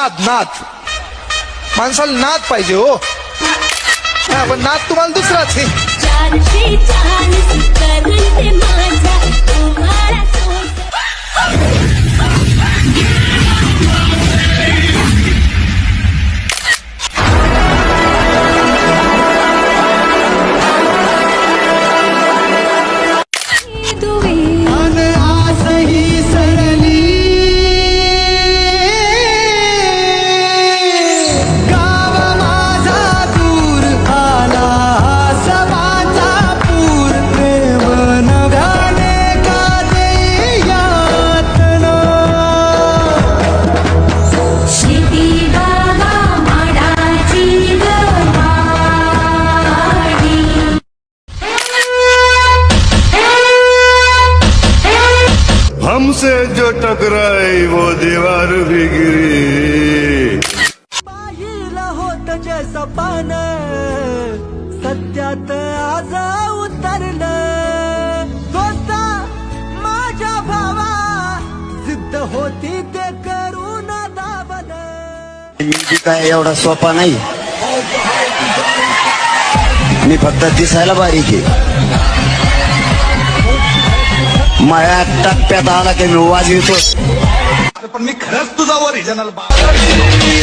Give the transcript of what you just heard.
नाद नाद माणसाला नाद पाहिजे हो. हा, पण नाद तुम्हाला दुसराच आहे. हमसे जो टकराई वो दीवार भी गिरी. पाहिलं होत जैसा पान सत्यात आज उतरलं. दोस्ता माझ्या भावा सिद्ध होती ते करून दाबन. मी काय एवढा सोपा नाही, मी फक्त दिसायला बारीक आहे. माझ्या टप्प्यात आला की मी वाजवितो. पण मी खरंच तुझा ओरिजिनल दादागिरी